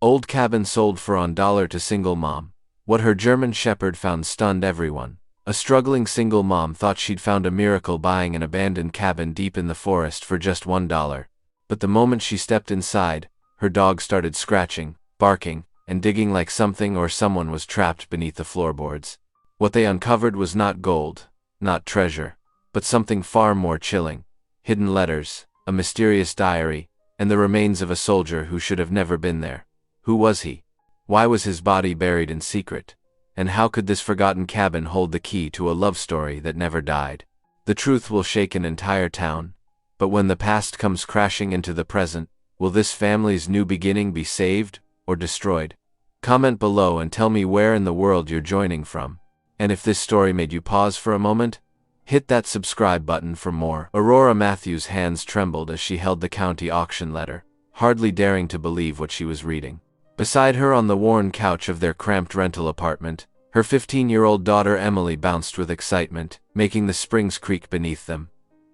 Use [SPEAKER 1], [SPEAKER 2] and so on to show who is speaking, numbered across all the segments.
[SPEAKER 1] Old cabin sold for $1 to single mom. What her German shepherd found stunned everyone. A struggling single mom thought she'd found a miracle buying an abandoned cabin deep in the forest for just $1. But the moment she stepped inside, her dog started scratching, barking, and digging like something or someone was trapped beneath the floorboards. What they uncovered was not gold, not treasure, but something far more chilling. Hidden letters, a mysterious diary, and the remains of a soldier who should have never been there. Who was he? Why was his body buried in secret? And how could this forgotten cabin hold the key to a love story that never died? The truth will shake an entire town. But when the past comes crashing into the present, will this family's new beginning be saved or destroyed? Comment below and tell me where in the world you're joining from. And if this story made you pause for a moment, hit that subscribe button for more. Aurora Matthews' hands trembled as she held the county auction letter, hardly daring to believe what she was reading. Beside her on the worn couch of their cramped rental apartment, her 15-year-old daughter Emily bounced with excitement, making the springs creak beneath them.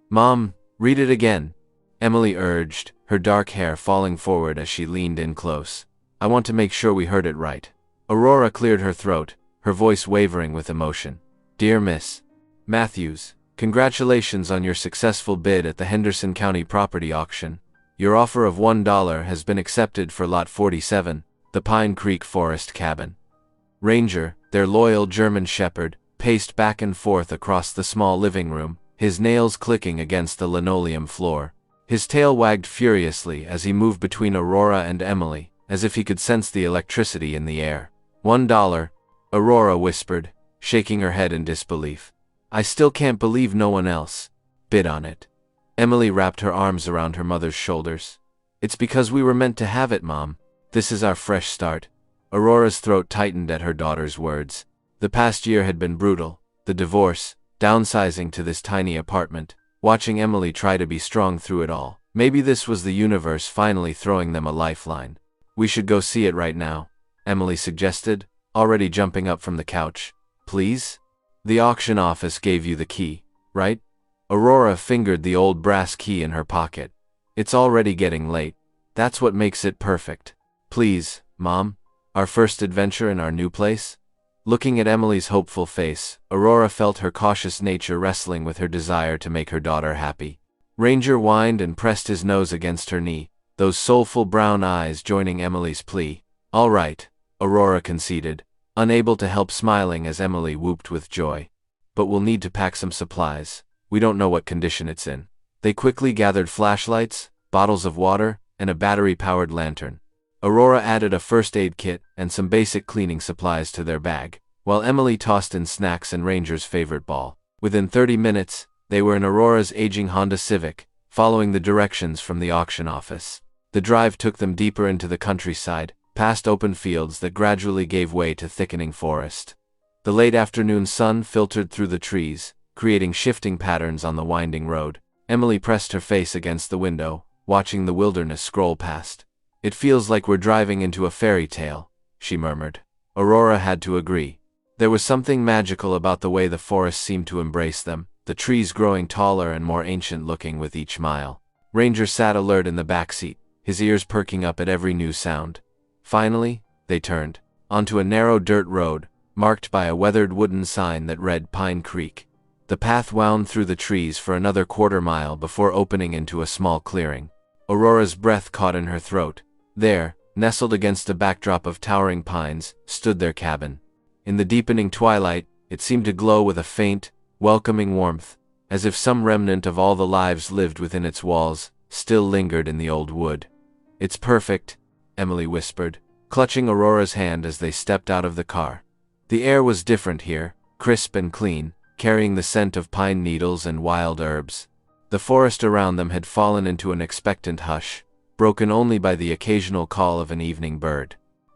[SPEAKER 1] "Mom, read it again," Emily urged, her dark hair falling forward as she leaned in close. "I want to make sure we heard it right." Aurora cleared her throat, her voice wavering with emotion. "Dear Miss Matthews, congratulations on your successful bid at the Henderson County property auction. Your offer of $1 has been accepted for Lot 47, the Pine Creek Forest Cabin." Ranger, their loyal German shepherd, paced back and forth across the small living room, his nails clicking against the linoleum floor. His tail wagged furiously as he moved between Aurora and Emily, as if he could sense the electricity in the air. $1, Aurora whispered, shaking her head in disbelief. "I still can't believe no one else bid on it." Emily wrapped her arms around her mother's shoulders. "It's because we were meant to have it, Mom. This is our fresh start." Aurora's throat tightened at her daughter's words. The past year had been brutal. The divorce, downsizing to this tiny apartment, watching Emily try to be strong through it all. Maybe this was the universe finally throwing them a lifeline. "We should go see it right now," Emily suggested, already jumping up from the couch. "Please? The auction office gave you the key, right?" Aurora fingered the old brass key in her pocket. "It's already getting late. That's what makes it perfect. Please, Mom, our first adventure in our new place?" Looking at Emily's hopeful face, Aurora felt her cautious nature wrestling with her desire to make her daughter happy. Ranger whined and pressed his nose against her knee, those soulful brown eyes joining Emily's plea. "All right," Aurora conceded, unable to help smiling as Emily whooped with joy. "But we'll need to pack some supplies. We don't know what condition it's in." They quickly gathered flashlights, bottles of water, and a battery-powered lantern. Aurora added a first aid kit and some basic cleaning supplies to their bag, while Emily tossed in snacks and Ranger's favorite ball. Within 30 minutes, they were in Aurora's aging Honda Civic, following the directions from the auction office. The drive took them deeper into the countryside, past open fields that gradually gave way to thickening forest. The late afternoon sun filtered through the trees, creating shifting patterns on the winding road. Emily pressed her face against the window, watching the wilderness scroll past. "It feels like we're driving into a fairy tale," she murmured. Aurora had to agree. There was something magical about the way the forest seemed to embrace them, the trees growing taller and more ancient-looking with each mile. Ranger sat alert in the backseat, his ears perking up at every new sound. Finally, they turned onto a narrow dirt road, marked by a weathered wooden sign that read Pine Creek. The path wound through the trees for another quarter-mile before opening into a small clearing. Aurora's breath caught in her throat. There, nestled against a backdrop of towering pines, stood their cabin. In the deepening twilight, it seemed to glow with a faint, welcoming warmth, as if some remnant of all the lives lived within its walls still lingered in the old wood. "It's perfect," Emily whispered, clutching Aurora's hand as they stepped out of the car. The air was different here, crisp and clean, carrying the scent of pine needles and wild herbs. The forest around them had fallen into an expectant hush, broken only by the occasional call of an evening bird.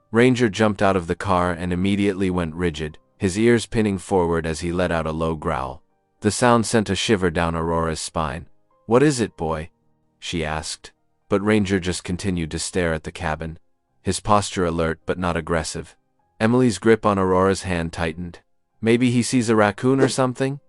[SPEAKER 1] Ranger jumped out of the car and immediately went rigid, his ears pinning forward as he let out a low growl. The sound sent a shiver down Aurora's spine. "What is it, boy?" she asked. But Ranger just continued to stare at the cabin, his posture alert but not aggressive. Emily's grip on Aurora's hand tightened. "Maybe he sees a raccoon or something?"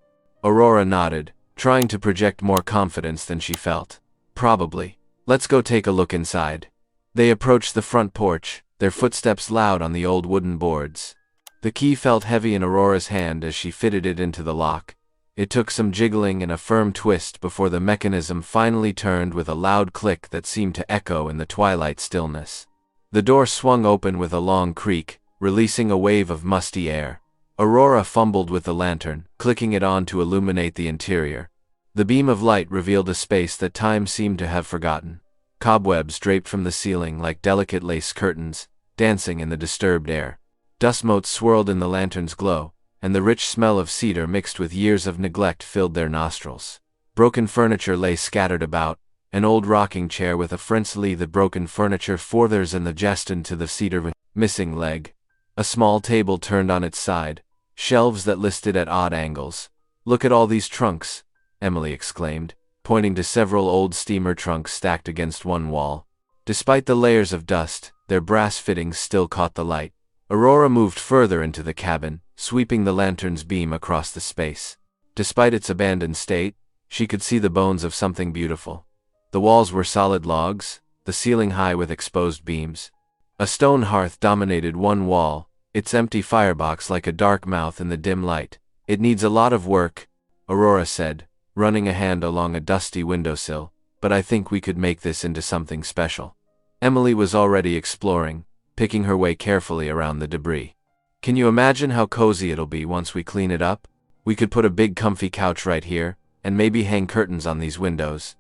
[SPEAKER 1] Aurora nodded, trying to project more confidence than she felt. "Probably. Let's go take a look inside." They approached the front porch, their footsteps loud on the old wooden boards. The key felt heavy in Aurora's hand as she fitted it into the lock. It took some jiggling and a firm twist before the mechanism finally turned with a loud click that seemed to echo in the twilight stillness. The door swung open with a long creak, releasing a wave of musty air. Aurora fumbled with the lantern, clicking it on to illuminate the interior. The beam of light revealed a space that time seemed to have forgotten. Cobwebs draped from the ceiling like delicate lace curtains, dancing in the disturbed air. Dust motes swirled in the lantern's glow, and the rich smell of cedar mixed with years of neglect filled their nostrils. Broken furniture lay scattered about, an old rocking chair with a friendly the broken furniture forthers and the jeston to the cedar missing leg. A small table turned on its side, shelves that listed at odd angles. "Look at all these trunks," Emily exclaimed, pointing to several old steamer trunks stacked against one wall. Despite the layers of dust, their brass fittings still caught the light. Aurora moved further into the cabin, sweeping the lantern's beam across the space. Despite its abandoned state, she could see the bones of something beautiful. The walls were solid logs, the ceiling high with exposed beams. A stone hearth dominated one wall, its empty firebox like a dark mouth in the dim light. "It needs a lot of work," Aurora said, running a hand along a dusty windowsill, "but I think we could make this into something special." Emily was already exploring, picking her way carefully around the debris. "Can you imagine how cozy it'll be once we clean it up? We could put a big comfy couch right here, and maybe hang curtains on these windows."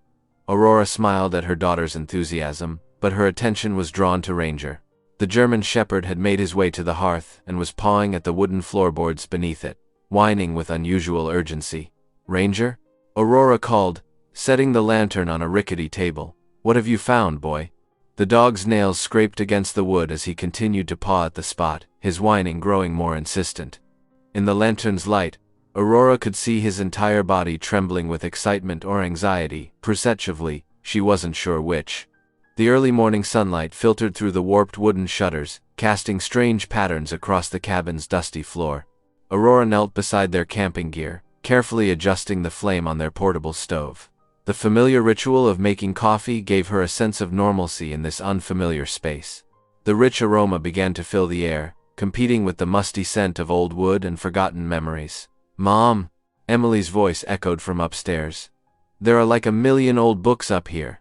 [SPEAKER 1] Aurora smiled at her daughter's enthusiasm, but her attention was drawn to Ranger. The German Shepherd had made his way to the hearth and was pawing at the wooden floorboards beneath it, whining with unusual urgency. "Ranger?" Aurora called, setting the lantern on a rickety table. "What have you found, boy?" The dog's nails scraped against the wood as he continued to paw at the spot, his whining growing more insistent. In the lantern's light, Aurora could see his entire body trembling with excitement or anxiety, perceptively, she wasn't sure which. The early morning sunlight filtered through the warped wooden shutters, casting strange patterns across the cabin's dusty floor. Aurora knelt beside their camping gear, carefully adjusting the flame on their portable stove. The familiar ritual of making coffee gave her a sense of normalcy in this unfamiliar space. The rich aroma began to fill the air, competing with the musty scent of old wood and forgotten memories. "Mom!" Emily's voice echoed from upstairs. "There are like a million old books up here.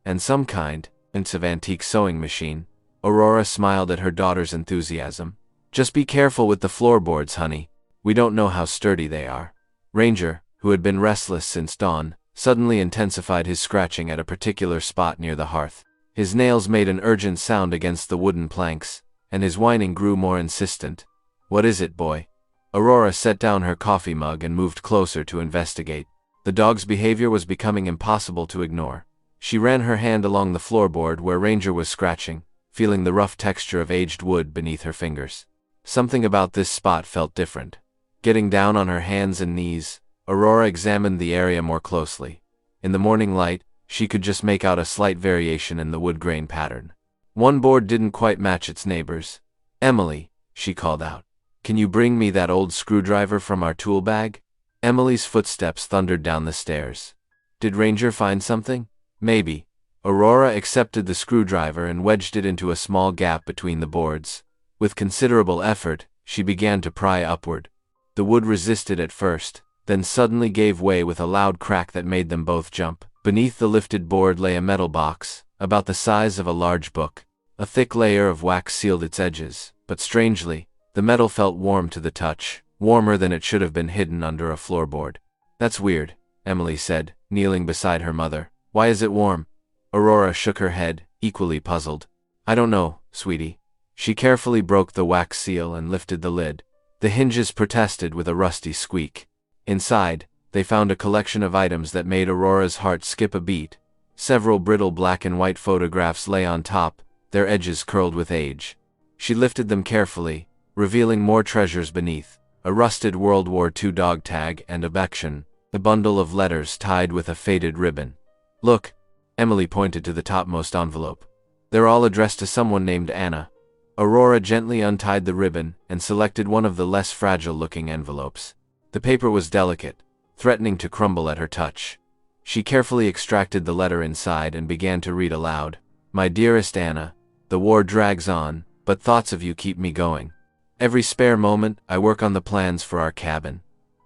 [SPEAKER 1] And some kind of antique sewing machine." Aurora smiled at her daughter's enthusiasm. "Just be careful with the floorboards, honey. We don't know how sturdy they are." Ranger, who had been restless since dawn, suddenly intensified his scratching at a particular spot near the hearth. His nails made an urgent sound against the wooden planks, and his whining grew more insistent. "What is it, boy?" Aurora set down her coffee mug and moved closer to investigate. The dog's behavior was becoming impossible to ignore. She ran her hand along the floorboard where Ranger was scratching, feeling the rough texture of aged wood beneath her fingers. Something about this spot felt different. Getting down on her hands and knees, Aurora examined the area more closely. In the morning light, she could just make out a slight variation in the wood grain pattern. One board didn't quite match its neighbors. "Emily," she called out, "can you bring me that old screwdriver from our tool bag?" Emily's footsteps thundered down the stairs. Did Ranger find something? Maybe. Aurora accepted the screwdriver and wedged it into a small gap between the boards. With considerable effort, she began to pry upward. The wood resisted at first, then suddenly gave way with a loud crack that made them both jump. Beneath the lifted board lay a metal box, about the size of a large book. A thick layer of wax sealed its edges, but strangely, the metal felt warm to the touch, warmer than it should have been hidden under a floorboard. "That's weird," Emily said, kneeling beside her mother. "Why is it warm?" Aurora shook her head, equally puzzled. "I don't know, sweetie." She carefully broke the wax seal and lifted the lid. The hinges protested with a rusty squeak. Inside, they found a collection of items that made Aurora's heart skip a beat. Several brittle black and white photographs lay on top, their edges curled with age. She lifted them carefully, revealing more treasures beneath: a rusted World War II dog tag and a bection, a bundle of letters tied with a faded ribbon. "Look," Emily pointed to the topmost envelope. "They're all addressed to someone named Anna." Aurora gently untied the ribbon and selected one of the less fragile-looking envelopes. The paper was delicate, threatening to crumble at her touch. She carefully extracted the letter inside and began to read aloud. "My dearest Anna, the war drags on, but thoughts of you keep me going. Every spare moment, I work on the plans for our cabin.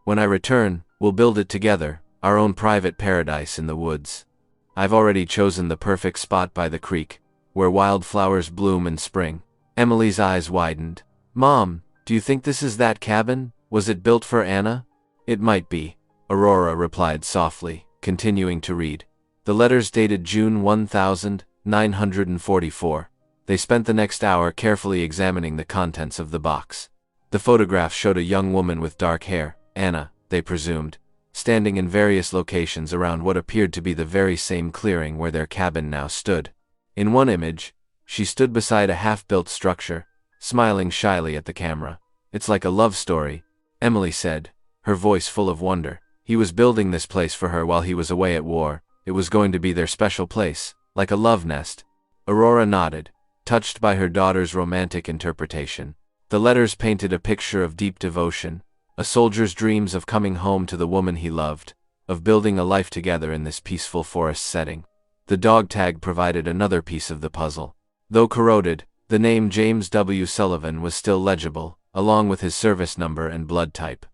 [SPEAKER 1] When I return, we'll build it together, our own private paradise in the woods. I've already chosen the perfect spot by the creek, where wildflowers bloom in spring. Emily's eyes widened. Mom, do you think this is that cabin? Was it built for Anna? It might be, Aurora replied softly, continuing to read. The letters dated June 1944. They spent the next hour carefully examining the contents of the box. The photograph showed a young woman with dark hair, Anna, they presumed, standing in various locations around what appeared to be the very same clearing where their cabin now stood. In one image, she stood beside a half-built structure, smiling shyly at the camera. It's like a love story, Emily said, her voice full of wonder. He was building this place for her while he was away at war. It was going to be their special place, like a love nest. Aurora nodded, touched by her daughter's romantic interpretation. The letters painted a picture of deep devotion, a soldier's dreams of coming home to the woman he loved, of building a life together in this peaceful forest setting. The dog tag provided another piece of the puzzle. Though corroded, the name James W. Sullivan was still legible, along with his service number and blood type.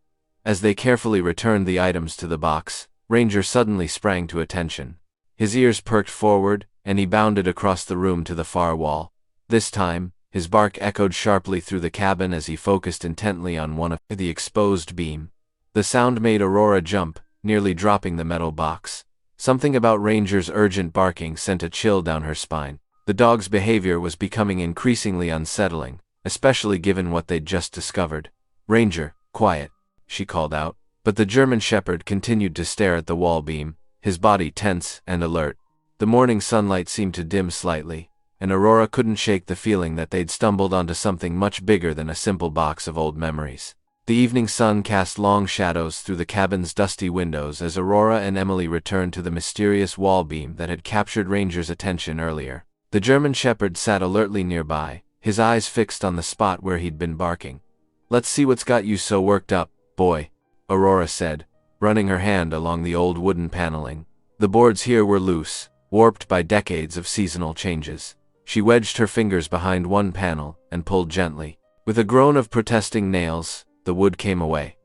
[SPEAKER 1] As they carefully returned the items to the box, Ranger suddenly sprang to attention. His ears perked forward, and he bounded across the room to the far wall. This time, his bark echoed sharply through the cabin as he focused intently on one of the exposed beam. The sound made Aurora jump, nearly dropping the metal box. Something about Ranger's urgent barking sent a chill down her spine. The dog's behavior was becoming increasingly unsettling, especially given what they'd just discovered. Ranger, quiet, she called out. But the German Shepherd continued to stare at the wall beam, his body tense and alert. The morning sunlight seemed to dim slightly, and Aurora couldn't shake the feeling that they'd stumbled onto something much bigger than a simple box of old memories. The evening sun cast long shadows through the cabin's dusty windows as Aurora and Emily returned to the mysterious wall beam that had captured Ranger's attention earlier. The German Shepherd sat alertly nearby, his eyes fixed on the spot where he'd been barking. Let's see what's got you so worked up, boy, Aurora said, running her hand along the old wooden paneling. The boards here were loose, warped by decades of seasonal changes. She wedged her fingers behind one panel and pulled gently. With a groan of protesting nails, the wood came away.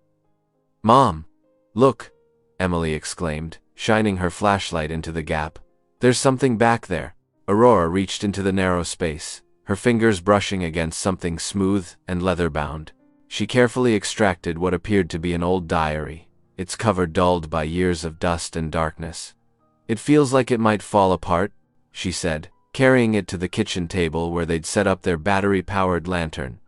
[SPEAKER 1] Mom! Look! Emily exclaimed, shining her flashlight into the gap. There's something back there. Aurora reached into the narrow space, her fingers brushing against something smooth and leather-bound. She carefully extracted what appeared to be an old diary, its cover dulled by years of dust and darkness. It feels like it might fall apart, she said, carrying it to the kitchen table where they'd set up their battery-powered lantern.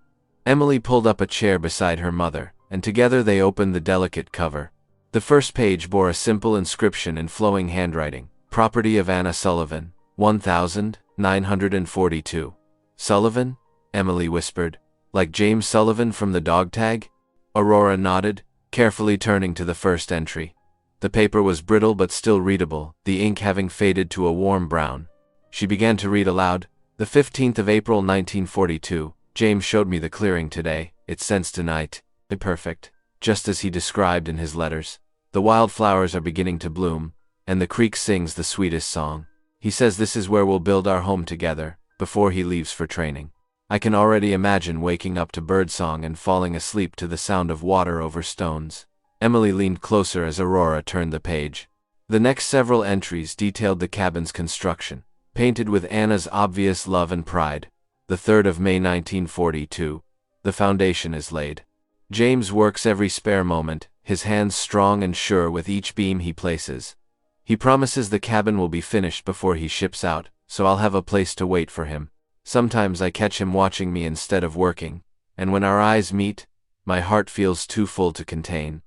[SPEAKER 1] Emily pulled up a chair beside her mother, and together they opened the delicate cover. The first page bore a simple inscription in flowing handwriting, "Property of Anna Sullivan, 1942. Sullivan? Emily whispered. Like James Sullivan from the dog tag? Aurora nodded, carefully turning to the first entry. The paper was brittle but still readable, the ink having faded to a warm brown. She began to read aloud. The 15th of April 1942. James showed me the clearing today. It's since tonight. Perfect. Just as he described in his letters. The wildflowers are beginning to bloom, and the creek sings the sweetest song. He says this is where we'll build our home together, before he leaves for training. I can already imagine waking up to birdsong and falling asleep to the sound of water over stones. Emily leaned closer as Aurora turned the page. The next several entries detailed the cabin's construction, painted with Anna's obvious love and pride. The 3rd of May 1942. The foundation is laid. James works every spare moment, his hands strong and sure with each beam he places. He promises the cabin will be finished before he ships out, so I'll have a place to wait for him. Sometimes I catch him watching me instead of working, and when our eyes meet, my heart feels too full to contain.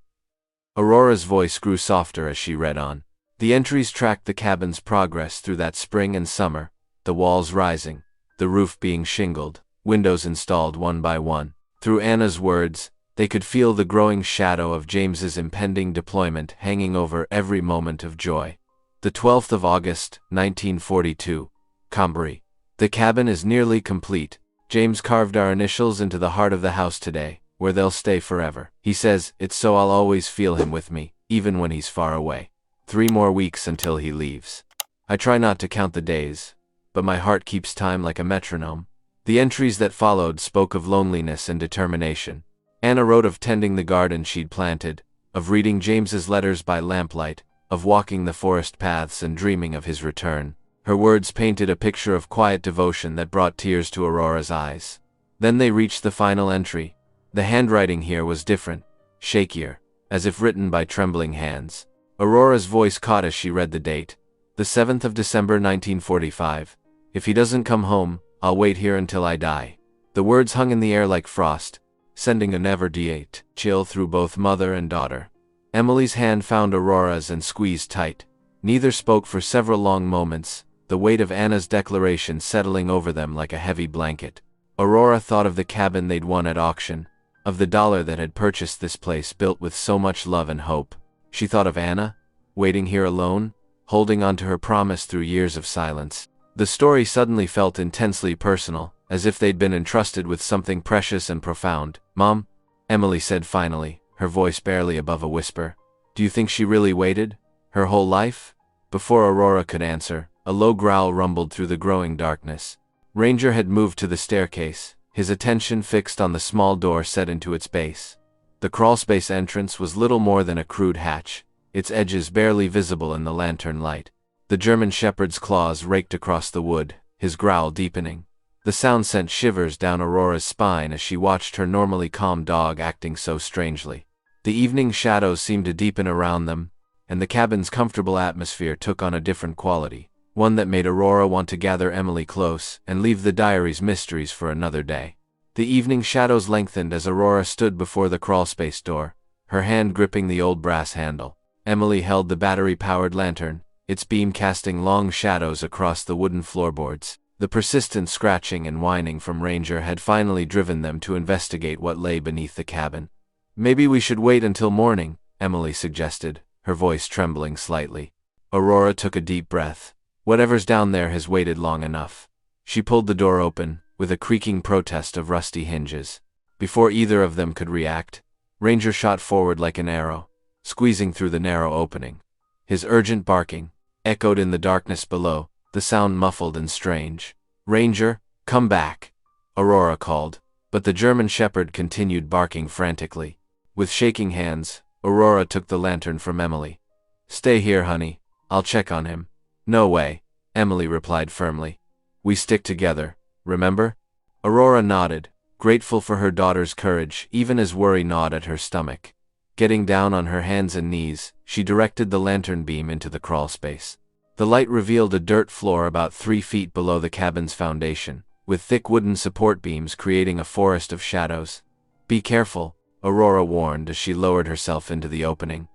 [SPEAKER 1] Aurora's voice grew softer as she read on. The entries tracked the cabin's progress through that spring and summer, the walls rising, the roof being shingled, windows installed one by one. Through Anna's words, they could feel the growing shadow of James's impending deployment hanging over every moment of joy. The 12th of August, 1942. Cambrai. The cabin is nearly complete. James carved our initials into the heart of the house today, where they'll stay forever. He says it's so I'll always feel him with me, even when he's far away. 3 more weeks until he leaves. I try not to count the days, but my heart keeps time like a metronome. The entries that followed spoke of loneliness and determination. Anna wrote of tending the garden she'd planted, of reading James's letters by lamplight, of walking the forest paths and dreaming of his return. Her words painted a picture of quiet devotion that brought tears to Aurora's eyes. Then they reached the final entry. The handwriting here was different, shakier, as if written by trembling hands. Aurora's voice caught as she read the date. The 7th of December 1945. If he doesn't come home, I'll wait here until I die. The words hung in the air like frost, sending a never-ending chill through both mother and daughter. Emily's hand found Aurora's and squeezed tight. Neither spoke for several long moments, the weight of Anna's declaration settling over them like a heavy blanket. Aurora thought of the cabin they'd won at auction, of the dollar that had purchased this place built with so much love and hope. She thought of Anna, waiting here alone, holding on to her promise through years of silence. The story suddenly felt intensely personal, as if they'd been entrusted with something precious and profound. "Mom," Emily said finally, her voice barely above a whisper. "Do you think she really waited? Her whole life?" Before Aurora could answer, a low growl rumbled through the growing darkness. Ranger had moved to the staircase, his attention fixed on the small door set into its base. The crawlspace entrance was little more than a crude hatch, its edges barely visible in the lantern light. The German shepherd's claws raked across the wood, his growl deepening. The sound sent shivers down Aurora's spine as she watched her normally calm dog acting so strangely. The evening shadows seemed to deepen around them, and the cabin's comfortable atmosphere took on a different quality, one that made Aurora want to gather Emily close and leave the diary's mysteries for another day. The evening shadows lengthened as Aurora stood before the crawlspace door, her hand gripping the old brass handle. Emily held the battery-powered lantern, its beam casting long shadows across the wooden floorboards. The persistent scratching and whining from Ranger had finally driven them to investigate what lay beneath the cabin. "Maybe we should wait until morning," Emily suggested, her voice trembling slightly. Aurora took a deep breath. "Whatever's down there has waited long enough." She pulled the door open, with a creaking protest of rusty hinges. Before either of them could react, Ranger shot forward like an arrow, squeezing through the narrow opening. His urgent barking echoed in the darkness below, the sound muffled and strange. "Ranger, come back," Aurora called, but the German shepherd continued barking frantically. With shaking hands, Aurora took the lantern from Emily. "Stay here, honey. I'll check on him." "No way," Emily replied firmly. "We stick together, remember?" Aurora nodded, grateful for her daughter's courage even as worry gnawed at her stomach. Getting down on her hands and knees, she directed the lantern beam into the crawlspace. The light revealed a dirt floor about 3 feet below the cabin's foundation, with thick wooden support beams creating a forest of shadows. "Be careful," Aurora warned as she lowered herself into the opening.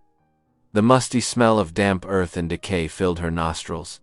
[SPEAKER 1] The musty smell of damp earth and decay filled her nostrils.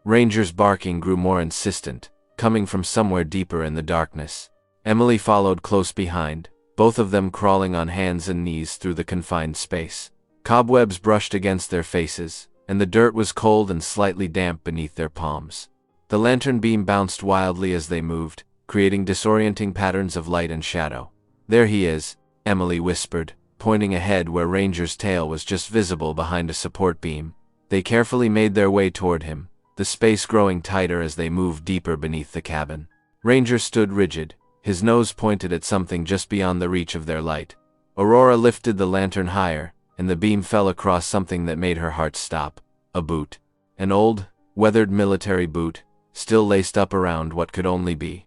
[SPEAKER 1] Ranger's barking grew more insistent, coming from somewhere deeper in the darkness. Emily followed close behind, both of them crawling on hands and knees through the confined space. Cobwebs brushed against their faces, and the dirt was cold and slightly damp beneath their palms. The lantern beam bounced wildly as they moved, creating disorienting patterns of light and shadow. "There he is," Emily whispered, pointing ahead where Ranger's tail was just visible behind a support beam. They carefully made their way toward him, the space growing tighter as they moved deeper beneath the cabin. Ranger stood rigid, his nose pointed at something just beyond the reach of their light. Aurora lifted the lantern higher, and the beam fell across something that made her heart stop. A boot. An old, weathered military boot, still laced up around what could only be.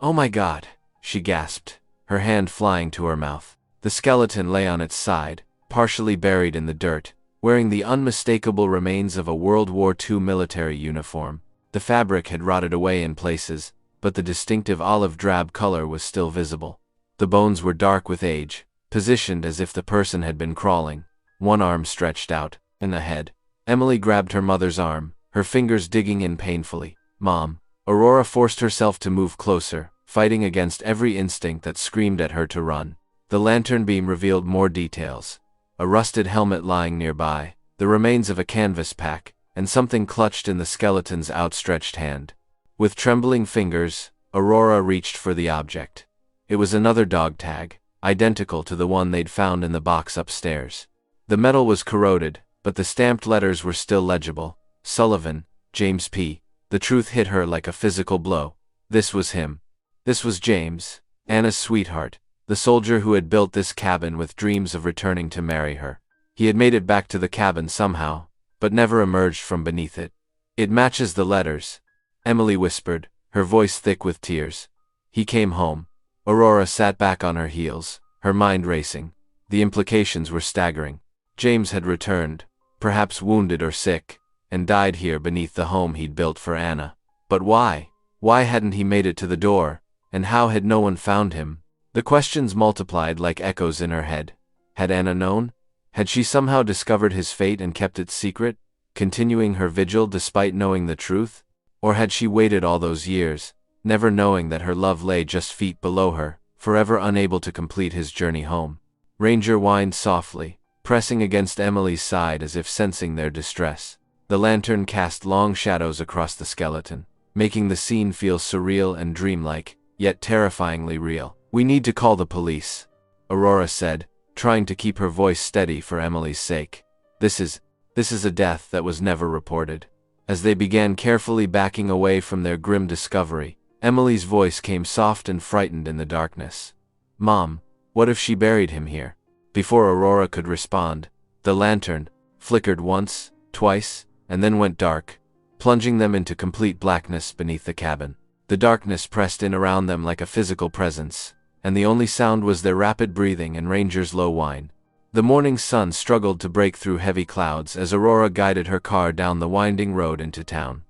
[SPEAKER 1] "Oh my God," she gasped, her hand flying to her mouth. The skeleton lay on its side, partially buried in the dirt, wearing the unmistakable remains of a World War II military uniform. The fabric had rotted away in places, but the distinctive olive-drab color was still visible. The bones were dark with age, positioned as if the person had been crawling, one arm stretched out, and the head. Emily grabbed her mother's arm, her fingers digging in painfully. "Mom." Aurora forced herself to move closer, fighting against every instinct that screamed at her to run. The lantern beam revealed more details. A rusted helmet lying nearby, the remains of a canvas pack, and something clutched in the skeleton's outstretched hand. With trembling fingers, Aurora reached for the object. It was another dog tag, identical to the one they'd found in the box upstairs. The metal was corroded, but the stamped letters were still legible. Sullivan, James P. The truth hit her like a physical blow. This was him. This was James, Anna's sweetheart, the soldier who had built this cabin with dreams of returning to marry her. He had made it back to the cabin somehow, but never emerged from beneath it. It matches the letters, Emily whispered, her voice thick with tears. He came home. Aurora sat back on her heels, her mind racing. The implications were staggering. James had returned, perhaps wounded or sick, and died here beneath the home he'd built for Anna. But why? Why hadn't he made it to the door, and how had no one found him? The questions multiplied like echoes in her head. Had Anna known? Had she somehow discovered his fate and kept it secret, continuing her vigil despite knowing the truth? Or had she waited all those years, never knowing that her love lay just feet below her, forever unable to complete his journey home? Ranger whined softly, pressing against Emily's side as if sensing their distress. The lantern cast long shadows across the skeleton, making the scene feel surreal and dreamlike, yet terrifyingly real. "We need to call the police," Aurora said, trying to keep her voice steady for Emily's sake. This is a death that was never reported." As they began carefully backing away from their grim discovery, Emily's voice came soft and frightened in the darkness. "Mom, what if she buried him here?" Before Aurora could respond, the lantern flickered once, twice, and then went dark, plunging them into complete blackness beneath the cabin. The darkness pressed in around them like a physical presence, and the only sound was their rapid breathing and Ranger's low whine. The morning sun struggled to break through heavy clouds as Aurora guided her car down the winding road into town.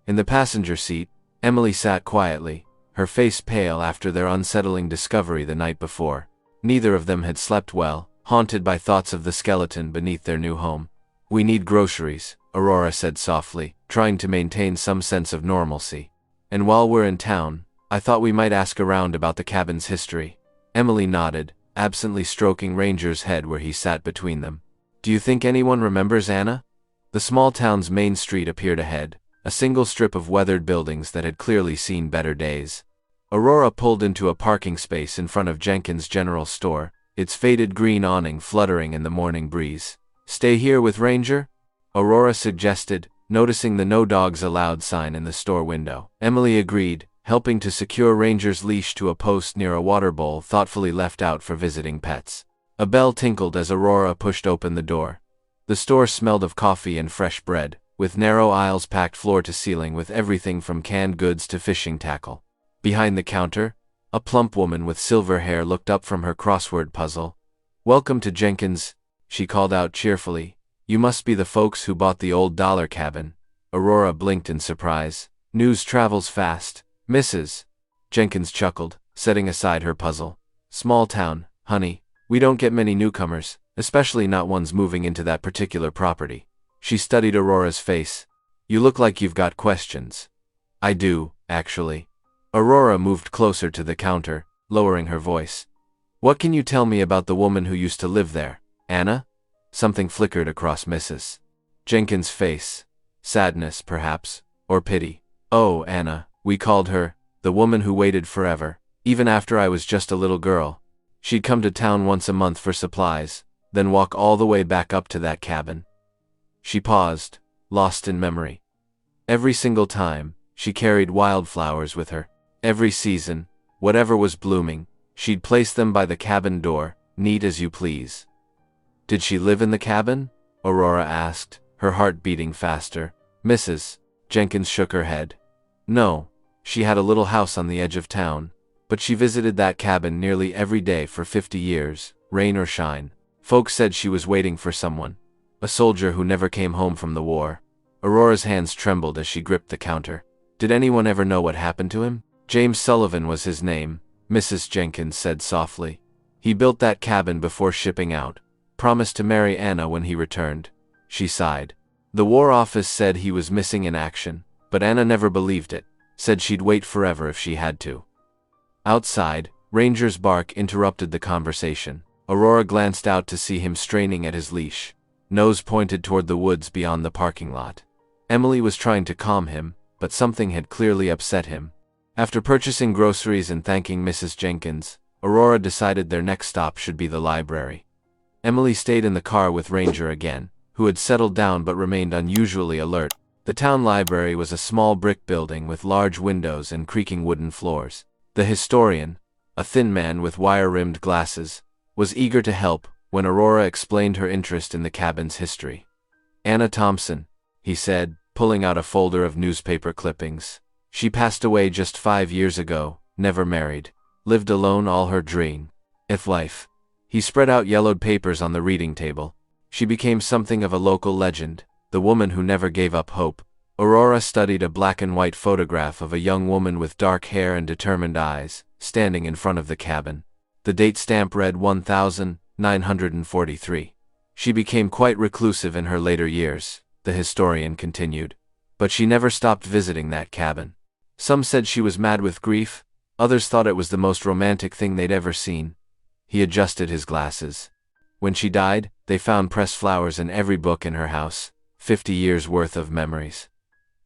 [SPEAKER 1] In the passenger seat, Emily sat quietly, her face pale after their unsettling discovery the night before. Neither of them had slept well, haunted by thoughts of the skeleton beneath their new home. "We need groceries," Aurora said softly, trying to maintain some sense of normalcy. "And while we're in town, I thought we might ask around about the cabin's history." Emily nodded, absently stroking Ranger's head where he sat between them. "Do you think anyone remembers Anna?" The small town's main street appeared ahead, a single strip of weathered buildings that had clearly seen better days. Aurora pulled into a parking space in front of Jenkins' General Store, its faded green awning fluttering in the morning breeze. "Stay here with Ranger?" Aurora suggested, noticing the "No Dogs Allowed" sign in the store window. Emily agreed, helping to secure Ranger's leash to a post near a water bowl thoughtfully left out for visiting pets. A bell tinkled as Aurora pushed open the door. The store smelled of coffee and fresh bread, with narrow aisles packed floor to ceiling with everything from canned goods to fishing tackle. Behind the counter, a plump woman with silver hair looked up from her crossword puzzle. "Welcome to Jenkins," she called out cheerfully. "You must be the folks who bought the old dollar cabin." Aurora blinked in surprise. "News travels fast, Mrs." Jenkins chuckled, setting aside her puzzle. "Small town, honey. We don't get many newcomers, especially not ones moving into that particular property." She studied Aurora's face. "You look like you've got questions." "I do, actually." Aurora moved closer to the counter, lowering her voice. "What can you tell me about the woman who used to live there, Anna?" Something flickered across Mrs. Jenkins' face. Sadness, perhaps, or pity. "Oh, Anna, we called her, the woman who waited forever, even after I was just a little girl. She'd come to town once a month for supplies, then walk all the way back up to that cabin." She paused, lost in memory. Every single time, she carried wildflowers with her. Every season, whatever was blooming, she'd place them by the cabin door, neat as you please. "Did she live in the cabin?" Aurora asked, her heart beating faster. Mrs. Jenkins shook her head. "No, she had a little house on the edge of town, but she visited that cabin nearly every day for 50 years, rain or shine. Folks said she was waiting for someone, a soldier who never came home from the war." Aurora's hands trembled as she gripped the counter. "Did anyone ever know what happened to him?" "James Sullivan was his name," Mrs. Jenkins said softly. "He built that cabin before shipping out, promised to marry Anna when he returned." She sighed. "The War Office said he was missing in action, but Anna never believed it, said she'd wait forever if she had to." Outside, Ranger's bark interrupted the conversation. Aurora glanced out to see him straining at his leash, nose pointed toward the woods beyond the parking lot. Emily was trying to calm him, but something had clearly upset him. After purchasing groceries and thanking Mrs. Jenkins, Aurora decided their next stop should be the library. Emily stayed in the car with Ranger again, who had settled down but remained unusually alert. The town library was a small brick building with large windows and creaking wooden floors. The historian, a thin man with wire-rimmed glasses, was eager to help when Aurora explained her interest in the cabin's history. Anna Thompson, he said, pulling out a folder of newspaper clippings. She passed away just 5 years ago, never married, lived alone all her dream of life. He spread out yellowed papers on the reading table. She became something of a local legend, the woman who never gave up hope. Aurora studied a black and white photograph of a young woman with dark hair and determined eyes, standing in front of the cabin. The date stamp read 1943. She became quite reclusive in her later years, the historian continued, but she never stopped visiting that cabin. Some said she was mad with grief, others thought it was the most romantic thing they'd ever seen. He adjusted his glasses. When she died, they found pressed flowers in every book in her house, 50 years' worth of memories.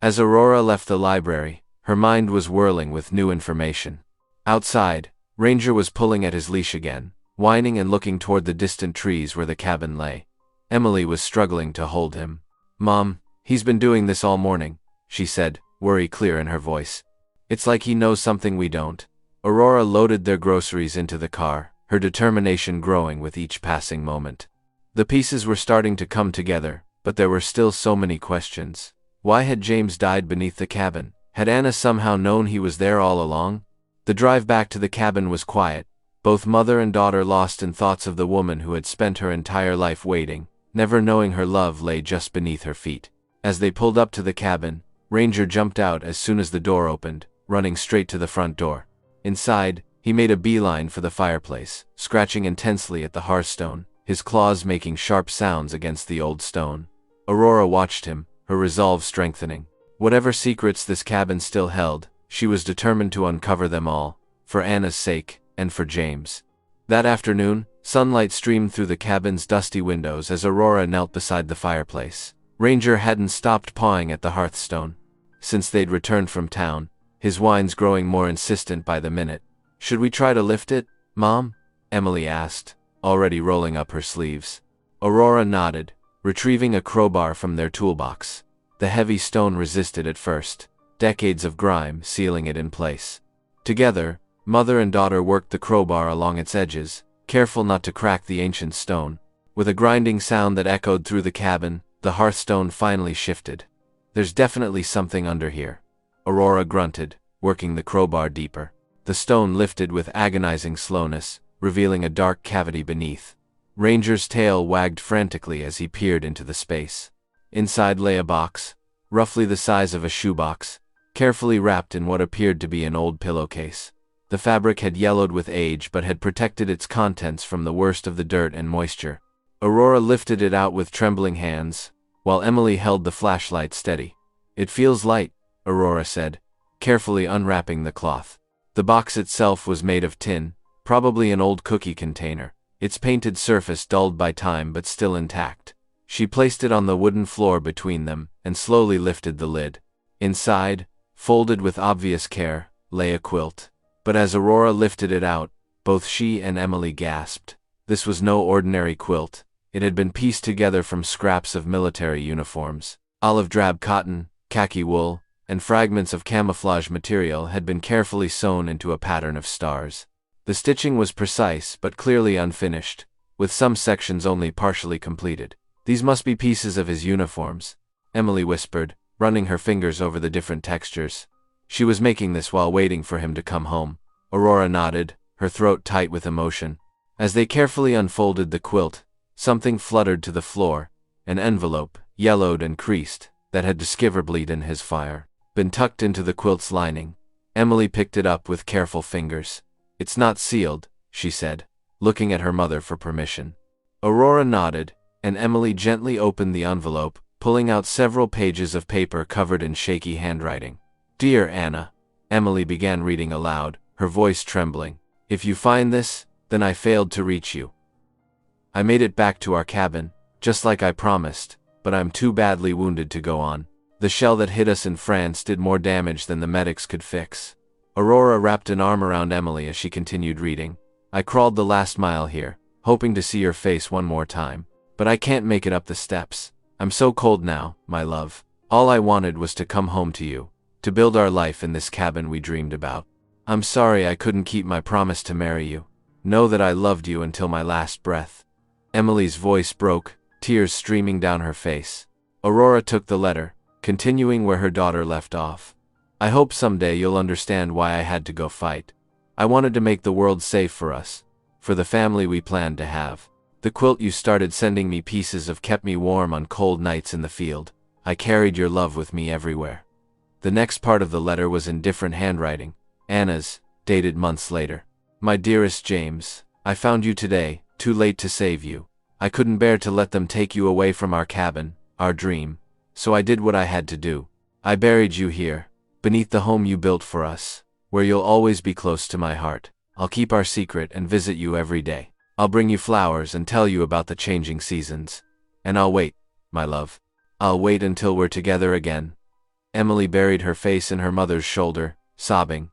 [SPEAKER 1] As Aurora left the library, her mind was whirling with new information. Outside, Ranger was pulling at his leash again, whining and looking toward the distant trees where the cabin lay. Emily was struggling to hold him. "Mom, he's been doing this all morning," she said, worry clear in her voice. "It's like he knows something we don't." Aurora loaded their groceries into the car, her determination growing with each passing moment. The pieces were starting to come together, but there were still so many questions. Why had James died beneath the cabin? Had Anna somehow known he was there all along? The drive back to the cabin was quiet, both mother and daughter lost in thoughts of the woman who had spent her entire life waiting, never knowing her love lay just beneath her feet. As they pulled up to the cabin, Ranger jumped out as soon as the door opened, running straight to the front door. Inside, he made a beeline for the fireplace, scratching intensely at the hearthstone, his claws making sharp sounds against the old stone. Aurora watched him, her resolve strengthening. Whatever secrets this cabin still held, she was determined to uncover them all, for Anna's sake, and for James. That afternoon, sunlight streamed through the cabin's dusty windows as Aurora knelt beside the fireplace. Ranger hadn't stopped pawing at the hearthstone. Since they'd returned from town, his whines growing more insistent by the minute. "Should we try to lift it, Mom?" Emily asked, already rolling up her sleeves. Aurora nodded, retrieving a crowbar from their toolbox. The heavy stone resisted at first, decades of grime sealing it in place. Together, mother and daughter worked the crowbar along its edges, careful not to crack the ancient stone. With a grinding sound that echoed through the cabin, the hearthstone finally shifted. "There's definitely something under here," Aurora grunted, working the crowbar deeper. The stone lifted with agonizing slowness, revealing a dark cavity beneath. Ranger's tail wagged frantically as he peered into the space. Inside lay a box, roughly the size of a shoebox, carefully wrapped in what appeared to be an old pillowcase. The fabric had yellowed with age but had protected its contents from the worst of the dirt and moisture. Aurora lifted it out with trembling hands, while Emily held the flashlight steady. "It feels light," Aurora said, carefully unwrapping the cloth. The box itself was made of tin, probably an old cookie container, its painted surface dulled by time but still intact. She placed it on the wooden floor between them and slowly lifted the lid. Inside, folded with obvious care, lay a quilt. But as Aurora lifted it out, both she and Emily gasped. This was no ordinary quilt. It had been pieced together from scraps of military uniforms. Olive drab cotton, khaki wool, and fragments of camouflage material had been carefully sewn into a pattern of stars. The stitching was precise but clearly unfinished, with some sections only partially completed. "These must be pieces of his uniforms," Emily whispered, running her fingers over the different textures. She was making this while waiting for him to come home. Aurora nodded, her throat tight with emotion. As they carefully unfolded the quilt, something fluttered to the floor, an envelope, yellowed and creased, that had discoverably been his fire, been tucked into the quilt's lining. Emily picked it up with careful fingers. "It's not sealed," she said, looking at her mother for permission. Aurora nodded, and Emily gently opened the envelope, pulling out several pages of paper covered in shaky handwriting. "Dear Anna," Emily began reading aloud, her voice trembling. "If you find this, then I failed to reach you. I made it back to our cabin, just like I promised, but I'm too badly wounded to go on. The shell that hit us in France did more damage than the medics could fix." Aurora wrapped an arm around Emily as she continued reading. "I crawled the last mile here, hoping to see your face one more time. But I can't make it up the steps. I'm so cold now, my love. All I wanted was to come home to you, to build our life in this cabin we dreamed about. I'm sorry I couldn't keep my promise to marry you. Know that I loved you until my last breath. Emily's voice broke, tears streaming down her face. Aurora took the letter, continuing where her daughter left off. I hope someday you'll understand why I had to go fight. I wanted to make the world safe for us, for the family we planned to have. The quilt you started sending me pieces of kept me warm on cold nights in the field. I carried your love with me everywhere. The next part of the letter was in different handwriting, Anna's, dated months later. My dearest James, I found you today, too late to save you. I couldn't bear to let them take you away from our cabin, our dream, so I did what I had to do. I buried you here, beneath the home you built for us, where you'll always be close to my heart. I'll keep our secret and visit you every day. I'll bring you flowers and tell you about the changing seasons. And I'll wait, my love. I'll wait until we're together again. Emily buried her face in her mother's shoulder, sobbing.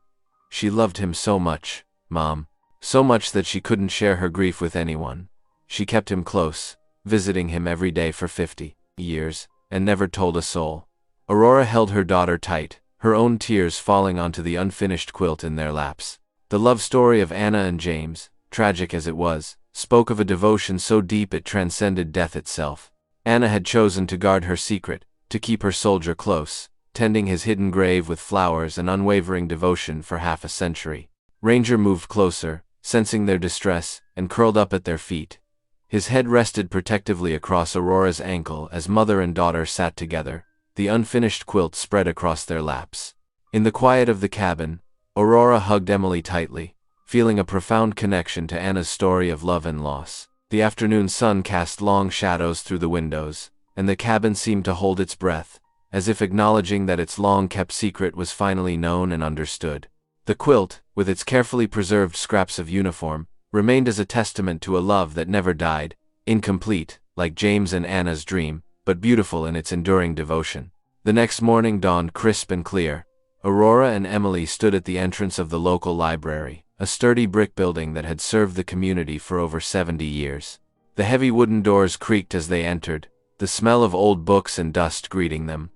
[SPEAKER 1] She loved him so much, Mom. So much that she couldn't share her grief with anyone. She kept him close, visiting him every day for 50 years, and never told a soul. Aurora held her daughter tight, her own tears falling onto the unfinished quilt in their laps. The love story of Anna and James, tragic as it was, spoke of a devotion so deep it transcended death itself. Anna had chosen to guard her secret, to keep her soldier close, tending his hidden grave with flowers and unwavering devotion for half a century. Ranger moved closer, sensing their distress, and curled up at their feet. His head rested protectively across Aurora's ankle as mother and daughter sat together, the unfinished quilt spread across their laps. In the quiet of the cabin, Aurora hugged Emily tightly, feeling a profound connection to Anna's story of love and loss. The afternoon sun cast long shadows through the windows, and the cabin seemed to hold its breath, as if acknowledging that its long-kept secret was finally known and understood. The quilt, with its carefully preserved scraps of uniform, remained as a testament to a love that never died, incomplete, like James and Anna's dream, but beautiful in its enduring devotion. The next morning dawned crisp and clear. Aurora and Emily stood at the entrance of the local library, a sturdy brick building that had served the community for over 70 years. The heavy wooden doors creaked as they entered, the smell of old books and dust greeting them.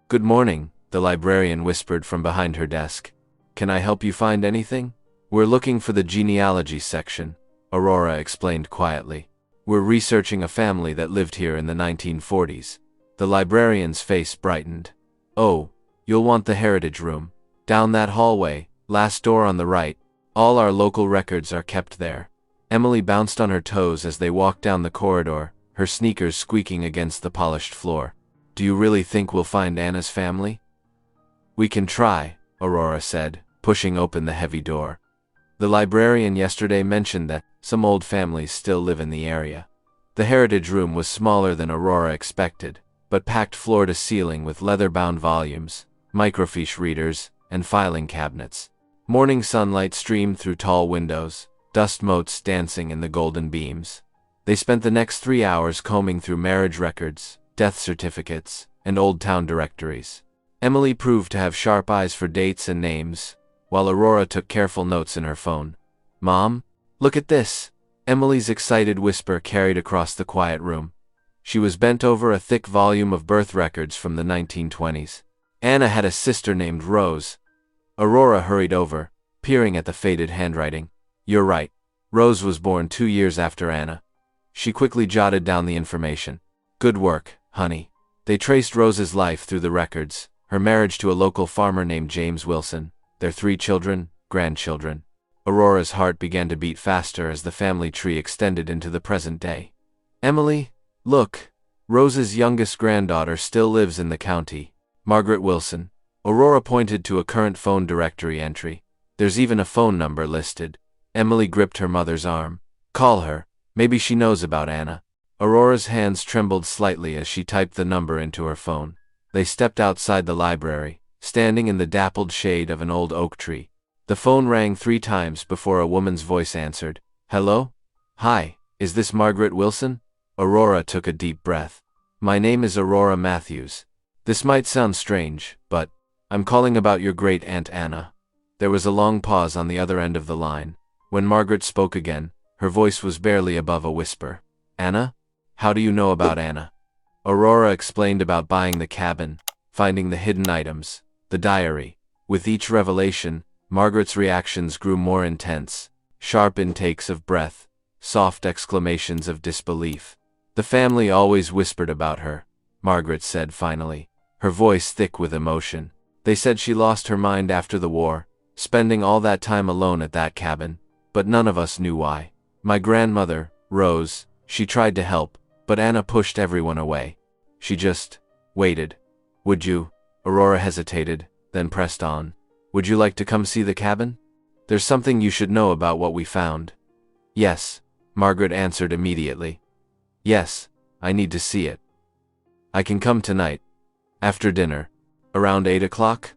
[SPEAKER 1] "Good morning," the librarian whispered from behind her desk. "Can I help you find anything?" "We're looking for the genealogy section," Aurora explained quietly. "We're researching a family that lived here in the 1940s. The librarian's face brightened. "Oh, you'll want the heritage room. Down that hallway, last door on the right. All our local records are kept there." Emily bounced on her toes as they walked down the corridor, her sneakers squeaking against the polished floor. "Do you really think we'll find Anna's family?" "We can try," Aurora said, pushing open the heavy door. "The librarian yesterday mentioned that some old families still live in the area." The heritage room was smaller than Aurora expected, but packed floor to ceiling with leather-bound volumes, microfiche readers, and filing cabinets. Morning sunlight streamed through tall windows, dust motes dancing in the golden beams. They spent the next 3 hours combing through marriage records, death certificates, and old town directories. Emily proved to have sharp eyes for dates and names, while Aurora took careful notes in her phone. "Mom, look at this!" Emily's excited whisper carried across the quiet room. She was bent over a thick volume of birth records from the 1920s. Anna had a sister named Rose. Aurora hurried over, peering at the faded handwriting. "You're right. Rose was born 2 years after Anna." She quickly jotted down the information. "Good work, honey." They traced Rose's life through the records, her marriage to a local farmer named James Wilson, their 3 children, grandchildren. Aurora's heart began to beat faster as the family tree extended into the present day. "Emily, look. Rose's youngest granddaughter still lives in the county. Margaret Wilson." Aurora pointed to a current phone directory entry. "There's even a phone number listed." Emily gripped her mother's arm. "Call her. Maybe she knows about Anna." Aurora's hands trembled slightly as she typed the number into her phone. They stepped outside the library, standing in the dappled shade of an old oak tree. The phone rang 3 times before a woman's voice answered. "Hello? Hi, is this Margaret Wilson?" Aurora took a deep breath. "My name is Aurora Matthews. This might sound strange, but I'm calling about your great-aunt Anna." There was a long pause on the other end of the line. When Margaret spoke again, her voice was barely above a whisper. "Anna? How do you know about Anna?" Aurora explained about buying the cabin, finding the hidden items, the diary. With each revelation, Margaret's reactions grew more intense. Sharp intakes of breath, soft exclamations of disbelief. The family always whispered about her, Margaret said finally, her voice thick with emotion. They said she lost her mind after the war, spending all that time alone at that cabin, but none of us knew why. My grandmother, Rose, she tried to help, but Anna pushed everyone away. She just waited. Would you? Aurora hesitated, then pressed on. Would you like to come see the cabin? There's something you should know about what we found. Yes, Margaret answered immediately. Yes, I need to see it. I can come tonight. After dinner. Around 8 o'clock?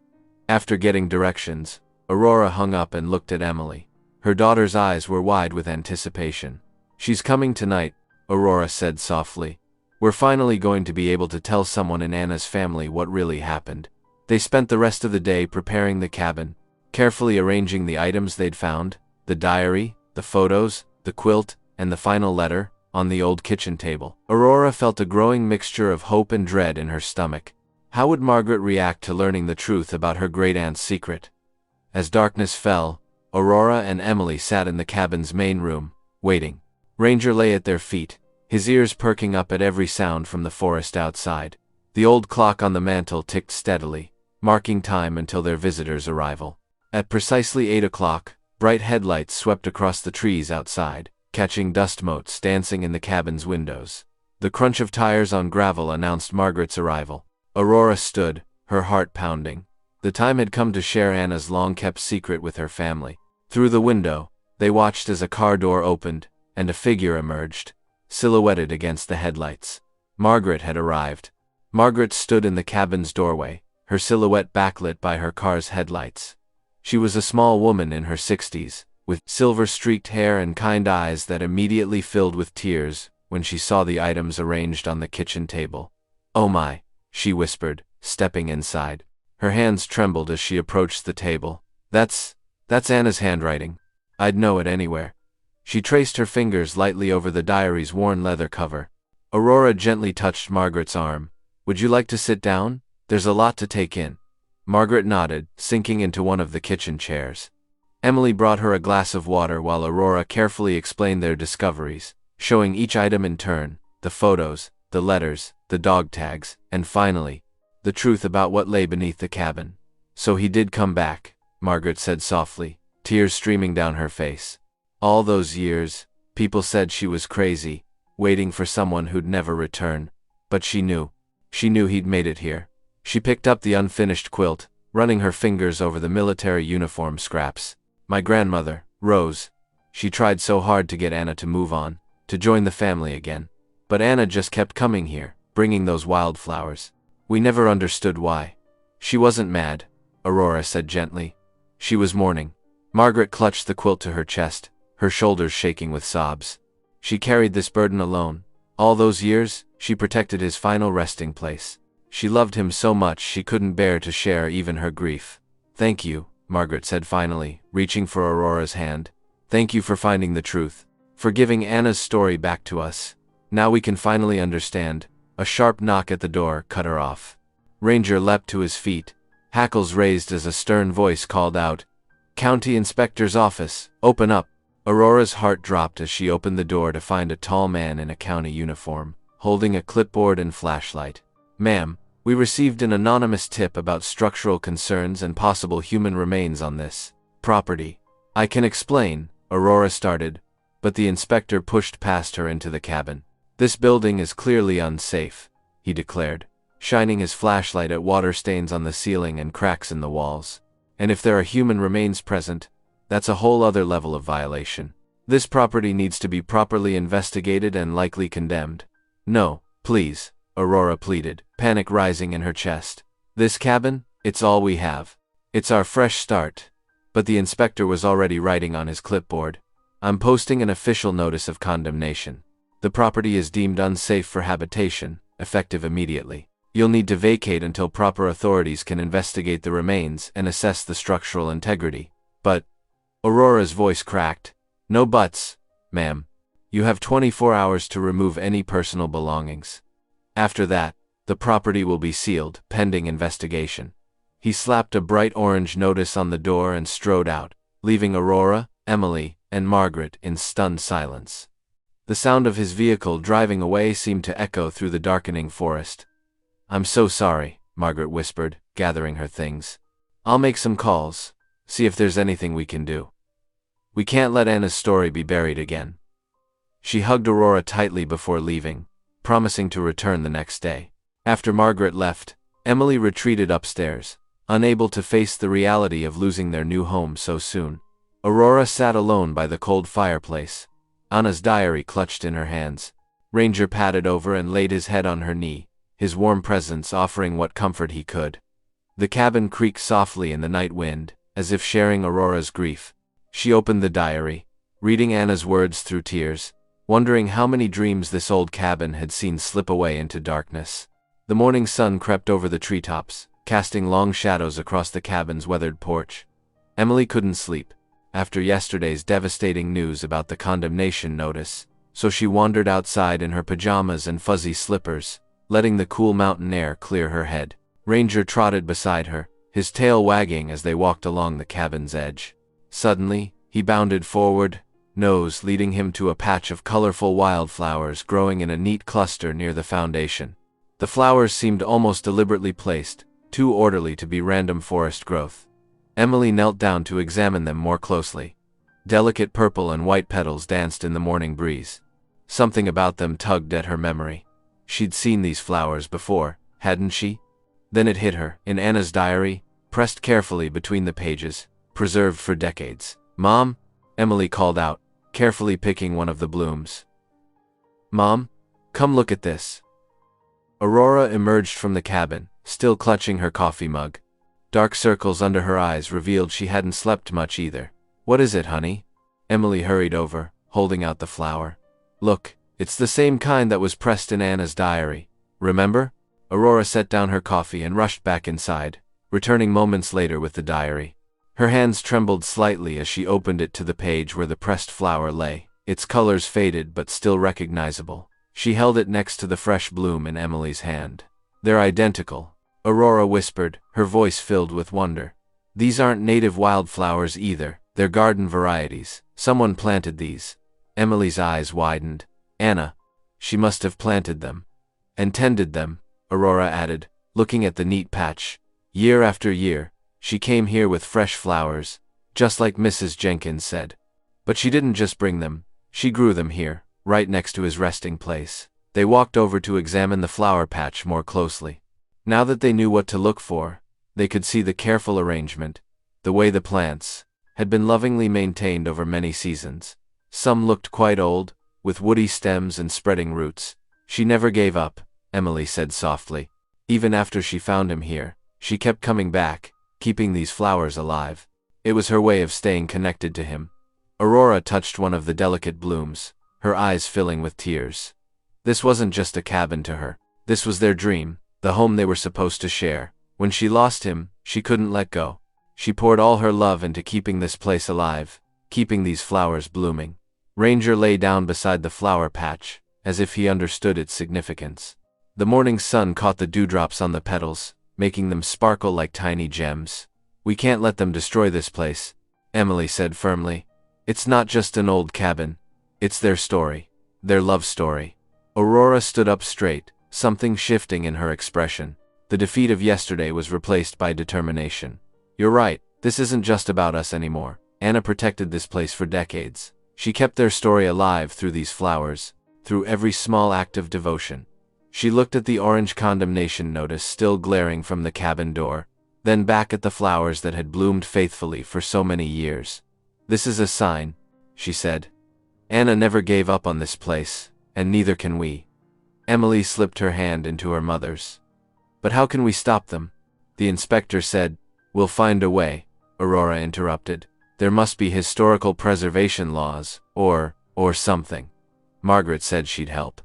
[SPEAKER 1] After getting directions, Aurora hung up and looked at Emily. Her daughter's eyes were wide with anticipation. She's coming tonight, Aurora said softly. We're finally going to be able to tell someone in Anna's family what really happened. They spent the rest of the day preparing the cabin, carefully arranging the items they'd found, the diary, the photos, the quilt, and the final letter, on the old kitchen table. Aurora felt a growing mixture of hope and dread in her stomach. How would Margaret react to learning the truth about her great-aunt's secret? As darkness fell, Aurora and Emily sat in the cabin's main room, waiting. Ranger lay at their feet, his ears perking up at every sound from the forest outside. The old clock on the mantel ticked steadily, marking time until their visitor's arrival. At precisely 8 o'clock, bright headlights swept across the trees outside, catching dust motes dancing in the cabin's windows. The crunch of tires on gravel announced Margaret's arrival. Aurora stood, her heart pounding. The time had come to share Anna's long-kept secret with her family. Through the window, they watched as a car door opened, and a figure emerged, silhouetted against the headlights. Margaret had arrived. Margaret stood in the cabin's doorway, her silhouette backlit by her car's headlights. She was a small woman in her 60s, with silver-streaked hair and kind eyes that immediately filled with tears when she saw the items arranged on the kitchen table. "Oh my," she whispered, stepping inside. Her hands trembled as she approached the table. That's Anna's handwriting. I'd know it anywhere." She traced her fingers lightly over the diary's worn leather cover. Aurora gently touched Margaret's arm. "Would you like to sit down? There's a lot to take in." Margaret nodded, sinking into one of the kitchen chairs. Emily brought her a glass of water while Aurora carefully explained their discoveries, showing each item in turn, the photos, the letters, the dog tags, and finally, the truth about what lay beneath the cabin. "So he did come back," Margaret said softly, tears streaming down her face. "All those years, people said she was crazy, waiting for someone who'd never return. But she knew. She knew he'd made it here." She picked up the unfinished quilt, running her fingers over the military uniform scraps. "My grandmother, Rose. She tried so hard to get Anna to move on, to join the family again. But Anna just kept coming here, bringing those wildflowers. We never understood why." "She wasn't mad," Aurora said gently. "She was mourning." Margaret clutched the quilt to her chest, her shoulders shaking with sobs. She carried this burden alone. All those years, she protected his final resting place. She loved him so much she couldn't bear to share even her grief. "Thank you," Margaret said finally, reaching for Aurora's hand. "Thank you for finding the truth. For giving Anna's story back to us. Now we can finally understand." A sharp knock at the door cut her off. Ranger leapt to his feet, hackles raised as a stern voice called out, "County Inspector's office, open up." Aurora's heart dropped as she opened the door to find a tall man in a county uniform, holding a clipboard and flashlight. "Ma'am, we received an anonymous tip about structural concerns and possible human remains on this property." "I can explain," Aurora started, but the inspector pushed past her into the cabin. "This building is clearly unsafe," he declared, shining his flashlight at water stains on the ceiling and cracks in the walls. "And if there are human remains present, that's a whole other level of violation. This property needs to be properly investigated and likely condemned." "No, please," Aurora pleaded, panic rising in her chest. "This cabin, it's all we have. It's our fresh start." But the inspector was already writing on his clipboard. "I'm posting an official notice of condemnation. The property is deemed unsafe for habitation, effective immediately. You'll need to vacate until proper authorities can investigate the remains and assess the structural integrity." "But," Aurora's voice cracked, "no buts, ma'am. You have 24 hours to remove any personal belongings. After that, the property will be sealed, pending investigation." He slapped a bright orange notice on the door and strode out, leaving Aurora, Emily, and Margaret in stunned silence. The sound of his vehicle driving away seemed to echo through the darkening forest. "I'm so sorry," Margaret whispered, gathering her things. "I'll make some calls, see if there's anything we can do. We can't let Anna's story be buried again." She hugged Aurora tightly before leaving, promising to return the next day. After Margaret left, Emily retreated upstairs, unable to face the reality of losing their new home so soon. Aurora sat alone by the cold fireplace, Anna's diary clutched in her hands. Ranger patted over and laid his head on her knee, his warm presence offering what comfort he could. The cabin creaked softly in the night wind, as if sharing Aurora's grief. She opened the diary, reading Anna's words through tears, wondering how many dreams this old cabin had seen slip away into darkness. The morning sun crept over the treetops, casting long shadows across the cabin's weathered porch. Emily couldn't sleep, after yesterday's devastating news about the condemnation notice, so she wandered outside in her pajamas and fuzzy slippers, letting the cool mountain air clear her head. Ranger trotted beside her, his tail wagging as they walked along the cabin's edge. Suddenly, he bounded forward, nose leading him to a patch of colorful wildflowers growing in a neat cluster near the foundation. The flowers seemed almost deliberately placed, too orderly to be random forest growth. Emily knelt down to examine them more closely. Delicate purple and white petals danced in the morning breeze. Something about them tugged at her memory. She'd seen these flowers before, hadn't she? Then it hit her, in Anna's diary, pressed carefully between the pages, preserved for decades. "Mom?" Emily called out, carefully picking one of the blooms. "Mom, come look at this." Aurora emerged from the cabin, still clutching her coffee mug. Dark circles under her eyes revealed she hadn't slept much either. "What is it, honey?" Emily hurried over, holding out the flower. "Look, it's the same kind that was pressed in Anna's diary. Remember?" Aurora set down her coffee and rushed back inside, returning moments later with the diary. Her hands trembled slightly as she opened it to the page where the pressed flower lay, its colors faded but still recognizable. She held it next to the fresh bloom in Emily's hand. "They're identical," Aurora whispered, her voice filled with wonder. "These aren't native wildflowers either, they're garden varieties. Someone planted these." Emily's eyes widened. "Anna. She must have planted them. And tended them," Aurora added, looking at the neat patch. "Year after year, she came here with fresh flowers, just like Mrs. Jenkins said. But she didn't just bring them, she grew them here, right next to his resting place." They walked over to examine the flower patch more closely. Now that they knew what to look for, they could see the careful arrangement, the way the plants had been lovingly maintained over many seasons. Some looked quite old, with woody stems and spreading roots. "She never gave up," Emily said softly. "Even after she found him here, she kept coming back, keeping these flowers alive. It was her way of staying connected to him." Aurora touched one of the delicate blooms, her eyes filling with tears. This wasn't just a cabin to her. This was their dream, the home they were supposed to share. When she lost him, she couldn't let go. She poured all her love into keeping this place alive, keeping these flowers blooming. Ranger lay down beside the flower patch, as if he understood its significance. The morning sun caught the dewdrops on the petals, making them sparkle like tiny gems. "We can't let them destroy this place," Emily said firmly. "It's not just an old cabin. It's their story. Their love story." Aurora stood up straight, something shifting in her expression. The defeat of yesterday was replaced by determination. "You're right, this isn't just about us anymore. Anna protected this place for decades. She kept their story alive through these flowers, through every small act of devotion." She looked at the orange condemnation notice still glaring from the cabin door, then back at the flowers that had bloomed faithfully for so many years. "This is a sign," she said. "Anna never gave up on this place, and neither can we." Emily slipped her hand into her mother's. "But how can we stop them?" The inspector said. "We'll find a way," Aurora interrupted. "There must be historical preservation laws, or something." Margaret said she'd help.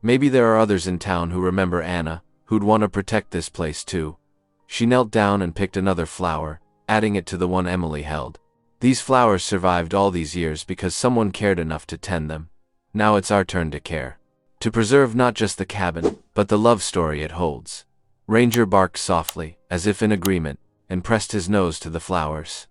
[SPEAKER 1] "Maybe there are others in town who remember Anna, who'd want to protect this place too." She knelt down and picked another flower, adding it to the one Emily held. "These flowers survived all these years because someone cared enough to tend them. Now it's our turn to care. To preserve not just the cabin, but the love story it holds." Ranger barked softly, as if in agreement. and pressed his nose to the flowers.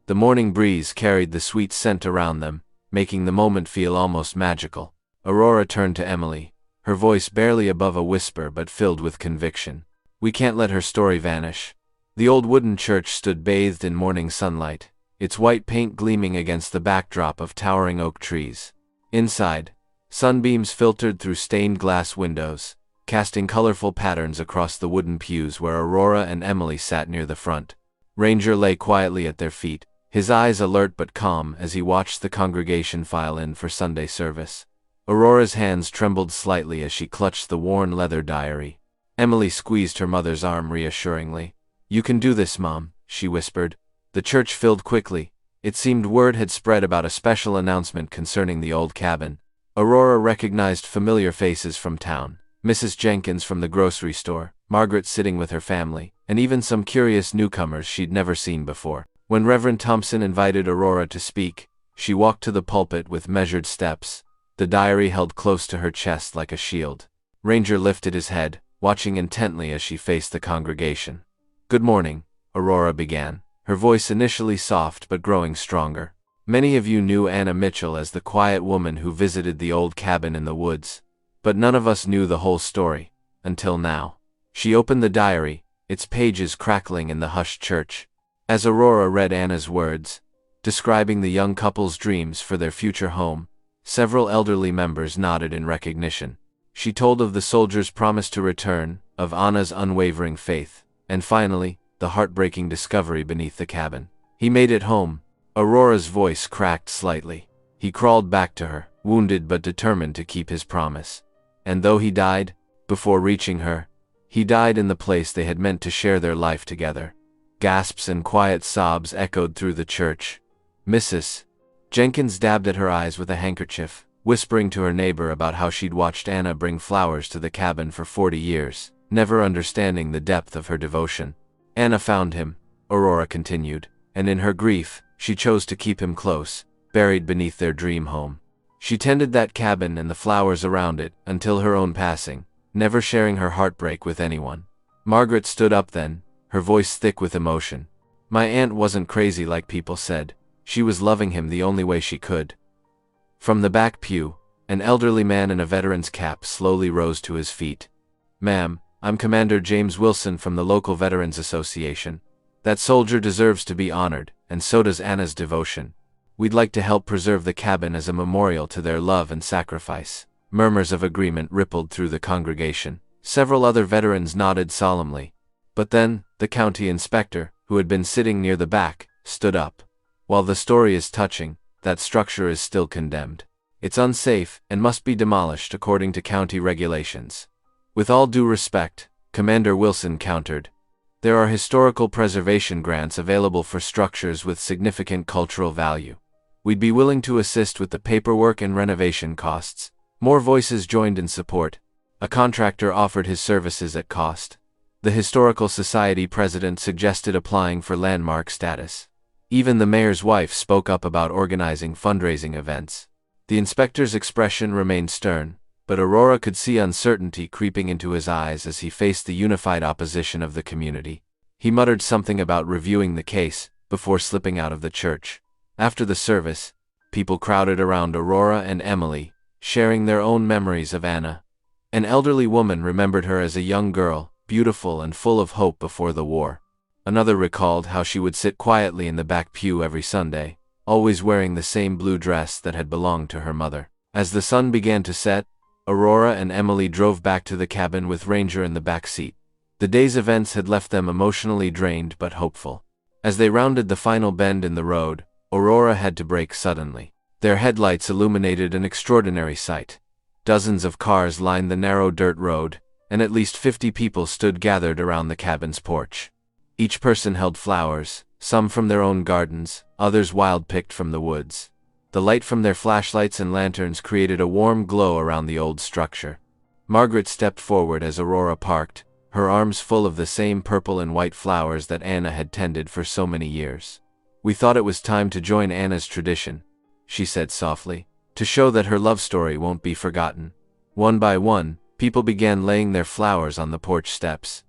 [SPEAKER 1] The morning breeze carried the sweet scent around them, making the moment feel almost magical. Aurora turned to Emily, her voice barely above a whisper but filled with conviction. "We can't let her story vanish." The old wooden church stood bathed in morning sunlight, its white paint gleaming against the backdrop of towering oak trees. Inside, sunbeams filtered through stained glass windows, casting colorful patterns across the wooden pews where Aurora and Emily sat near the front. Ranger lay quietly at their feet, his eyes alert but calm as he watched the congregation file in for Sunday service. Aurora's hands trembled slightly as she clutched the worn leather diary. Emily squeezed her mother's arm reassuringly. "You can do this, Mom," she whispered. The church filled quickly. It seemed word had spread about a special announcement concerning the old cabin. Aurora recognized familiar faces from town. Mrs. Jenkins from the grocery store, Margaret sitting with her family, and even some curious newcomers she'd never seen before. When Reverend Thompson invited Aurora to speak, she walked to the pulpit with measured steps, the diary held close to her chest like a shield. Ranger lifted his head, watching intently as she faced the congregation. "Good morning," Aurora began, her voice initially soft but growing stronger. "Many of you knew Anna Mitchell as the quiet woman who visited the old cabin in the woods, but none of us knew the whole story, until now." She opened the diary, its pages crackling in the hushed church. As Aurora read Anna's words, describing the young couple's dreams for their future home, several elderly members nodded in recognition. She told of the soldier's promise to return, of Anna's unwavering faith, and finally, the heartbreaking discovery beneath the cabin. "He made it home." Aurora's voice cracked slightly. "He crawled back to her, wounded but determined to keep his promise. And though he died, before reaching her, he died in the place they had meant to share their life together." Gasps and quiet sobs echoed through the church. Mrs. Jenkins dabbed at her eyes with a handkerchief, whispering to her neighbor about how she'd watched Anna bring flowers to the cabin for 40 years, never understanding the depth of her devotion. "Anna found him," Aurora continued, "and in her grief, she chose to keep him close, buried beneath their dream home. She tended that cabin and the flowers around it until her own passing, never sharing her heartbreak with anyone." Margaret stood up then, her voice thick with emotion. "My aunt wasn't crazy like people said. She was loving him the only way she could." From the back pew, an elderly man in a veteran's cap slowly rose to his feet. "Ma'am, I'm Commander James Wilson from the local Veterans Association. That soldier deserves to be honored, and so does Anna's devotion. We'd like to help preserve the cabin as a memorial to their love and sacrifice." Murmurs of agreement rippled through the congregation. Several other veterans nodded solemnly. But then, the county inspector, who had been sitting near the back, stood up. "While the story is touching, that structure is still condemned. It's unsafe and must be demolished according to county regulations." "With all due respect," Commander Wilson countered, "there are historical preservation grants available for structures with significant cultural value. We'd be willing to assist with the paperwork and renovation costs." More voices joined in support. A contractor offered his services at cost. The Historical Society president suggested applying for landmark status. Even the mayor's wife spoke up about organizing fundraising events. The inspector's expression remained stern, but Aurora could see uncertainty creeping into his eyes as he faced the unified opposition of the community. He muttered something about reviewing the case, before slipping out of the church. After the service, people crowded around Aurora and Emily, sharing their own memories of Anna. An elderly woman remembered her as a young girl, beautiful and full of hope before the war. Another recalled how she would sit quietly in the back pew every Sunday, always wearing the same blue dress that had belonged to her mother. As the sun began to set, Aurora and Emily drove back to the cabin with Ranger in the back seat. The day's events had left them emotionally drained but hopeful. As they rounded the final bend in the road, Aurora had to brake suddenly. Their headlights illuminated an extraordinary sight. Dozens of cars lined the narrow dirt road, and at least 50 people stood gathered around the cabin's porch. Each person held flowers, some from their own gardens, others wild-picked from the woods. The light from their flashlights and lanterns created a warm glow around the old structure. Margaret stepped forward as Aurora parked, her arms full of the same purple and white flowers that Anna had tended for so many years. "We thought it was time to join Anna's tradition," she said softly, "to show that her love story won't be forgotten." One by one, people began laying their flowers on the porch steps.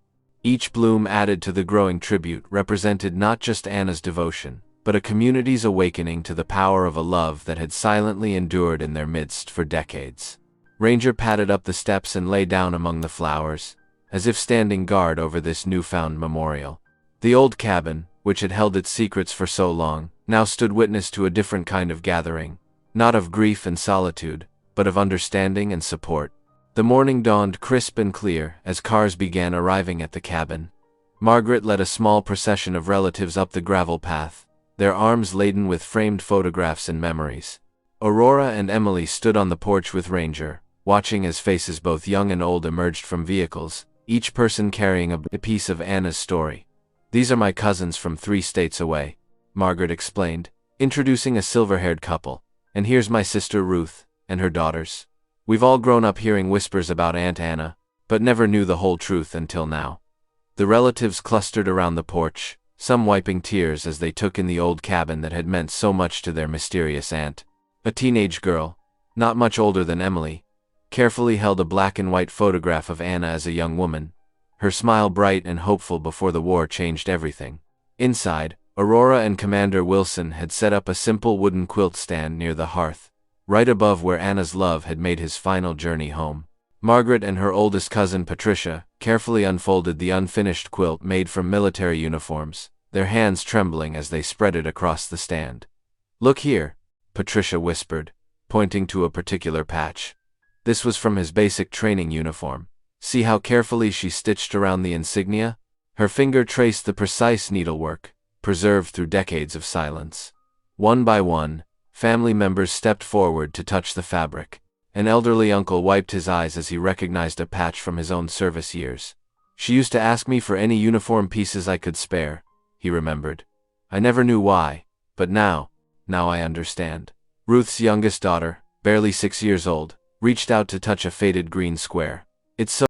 [SPEAKER 1] Each bloom added to the growing tribute represented not just Anna's devotion, but a community's awakening to the power of a love that had silently endured in their midst for decades. Ranger padded up the steps and lay down among the flowers, as if standing guard over this newfound memorial. The old cabin, which had held its secrets for so long, now stood witness to a different kind of gathering, not of grief and solitude, but of understanding and support. The morning dawned crisp and clear as cars began arriving at the cabin. Margaret led a small procession of relatives up the gravel path, their arms laden with framed photographs and memories. Aurora and Emily stood on the porch with Ranger, watching as faces both young and old emerged from vehicles, each person carrying a piece of Anna's story. "These are my cousins from 3 states away," Margaret explained, introducing a silver-haired couple. "And here's my sister Ruth, and her daughters. We've all grown up hearing whispers about Aunt Anna, but never knew the whole truth until now." The relatives clustered around the porch, some wiping tears as they took in the old cabin that had meant so much to their mysterious aunt. A teenage girl, not much older than Emily, carefully held a black and white photograph of Anna as a young woman, her smile bright and hopeful before the war changed everything. Inside, Aurora and Commander Wilson had set up a simple wooden quilt stand near the hearth, right above where Anna's love had made his final journey home. Margaret and her oldest cousin Patricia carefully unfolded the unfinished quilt made from military uniforms, their hands trembling as they spread it across the stand. "Look here," Patricia whispered, pointing to a particular patch. This was from his basic training uniform. "See how carefully she stitched around the insignia?" Her finger traced the precise needlework, preserved through decades of silence. One by one, family members stepped forward to touch the fabric. An elderly uncle wiped his eyes as he recognized a patch from his own service years. "She used to ask me for any uniform pieces I could spare," he remembered. "I never knew why, but now I understand." Ruth's youngest daughter, barely 6 years old, reached out to touch a faded green square. "It's so